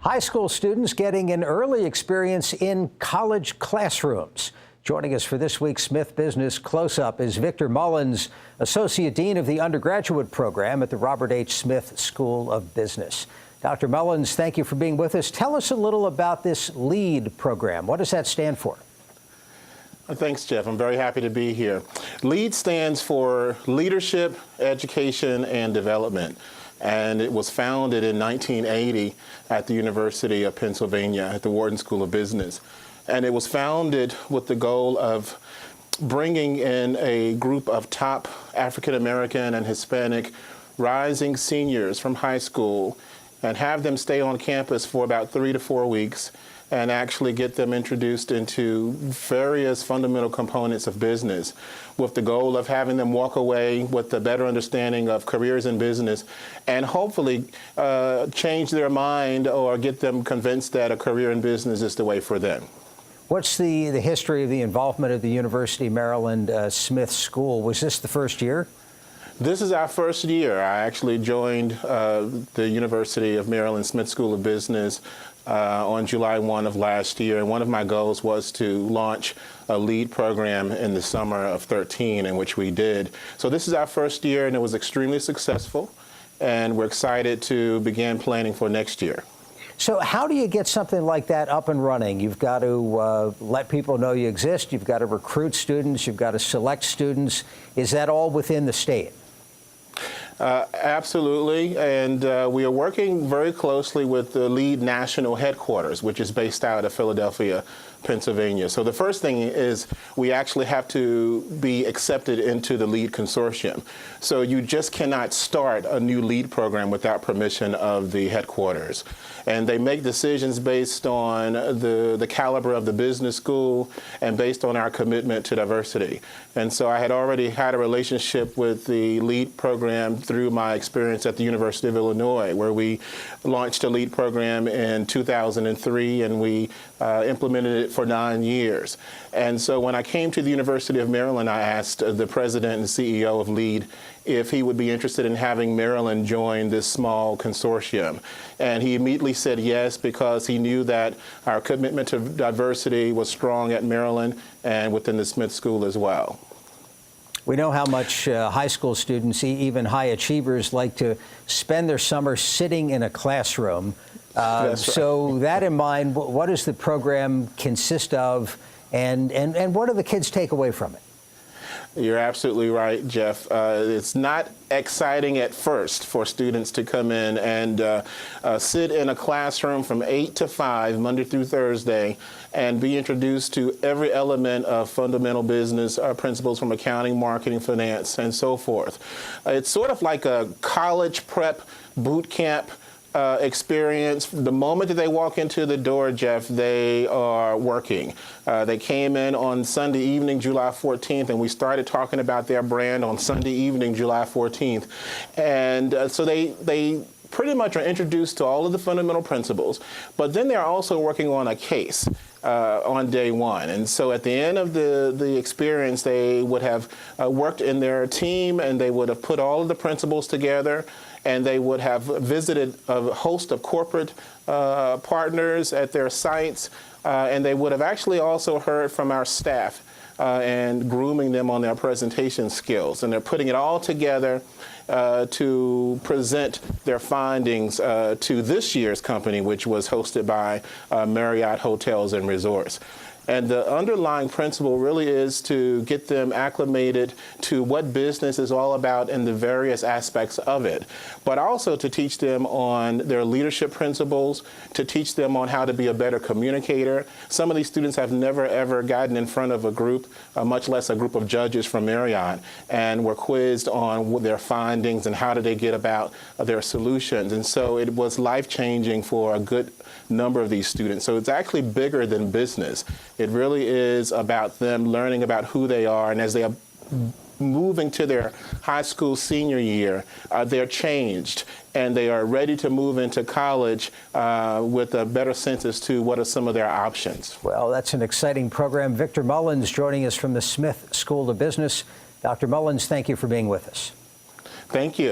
High school students getting an early experience in college classrooms. Joining us for this week's Smith Business Close-Up is Victor Mullins, Associate Dean of the Undergraduate Program at the Robert H. Smith School of Business. Dr. Mullins, thank you for being with us. Tell us a little about this LEAD program. What does that stand for? Thanks, Jeff. I'm very happy to be here. LEAD stands for Leadership, Education, and Development. And it was founded in 1980 at the University of Pennsylvania at the Wharton School of Business. And it was founded with the goal of bringing in a group of top African American and Hispanic rising seniors from high school and have them stay on campus for about 3 to 4 weeks and actually get them introduced into various fundamental components of business with the goal of having them walk away with a better understanding of careers in business and hopefully change their mind or get them convinced that a career in business is the way for them. What's the history of the involvement of the University of Maryland Smith School? Was this the first year? This is our first year. I actually joined the University of Maryland Smith School of Business on July 1 of last year, and one of my goals was to launch a LEAD program in the summer of 13, in which we did. So this is our first year, and it was extremely successful, and we're excited to begin planning for next year. So how do you get something like that up and running? You've got to let people know you exist. You've got to recruit students. You've got to select students. Is that all within the state? Absolutely, and we are working very closely with the LEAD National Headquarters, which is based out of Philadelphia, Pennsylvania. So the first thing is we actually have to be accepted into the LEAD consortium. So you just cannot start a new LEAD program without permission of the headquarters. And they make decisions based on the caliber of the business school and based on our commitment to diversity. And so I had already had a relationship with the LEAD program through my experience at the University of Illinois, where we launched a LEAD program in 2003, and we implemented it for 9 years. And so when I came to the University of Maryland, I asked the president and CEO of LEAD if he would be interested in having Maryland join this small consortium. And he immediately said yes, because he knew that our commitment to diversity was strong at Maryland and within the Smith School as well. We know how much high school students, even high achievers, like to spend their summer sitting in a classroom. That's right. So that in mind, what does the program consist of, and what do the kids take away from it? You're absolutely right, Jeff. It's not exciting at first for students to come in and sit in a classroom from 8 to 5, Monday through Thursday, and be introduced to every element of fundamental business principles from accounting, marketing, finance, and so forth. It's sort of like a college prep boot camp experience. The moment that they walk into the door, Jeff, they are working. They came in on Sunday evening, July 14th, and we started talking about their brand on Sunday evening, July 14th. And so they pretty much are introduced to all of the fundamental principles, but then they're also working on a case on day one. And so at the end of the experience, they would have worked in their team, and they would have put all of the principles together, and they would have visited a host of corporate partners at their sites, and they would have actually also heard from our staff and grooming them on their presentation skills. And they're putting it all together to present their findings to this year's company, which was hosted by Marriott Hotels and Resorts. And the underlying principle really is to get them acclimated to what business is all about and the various aspects of it, but also to teach them on their leadership principles, to teach them on how to be a better communicator. Some of these students have never, ever gotten in front of a group, much less a group of judges from Marriott, and were quizzed on their findings and how did they get about their solutions. And so it was life-changing for a good number of these students. So it's actually bigger than business. It really is about them learning about who they are, and as they are moving to their high school senior year, they're changed, and they are ready to move into college with a better sense as to what are some of their options. Well, that's an exciting program. Victor Mullins joining us from the Smith School of Business. Dr. Mullins, thank you for being with us. Thank you.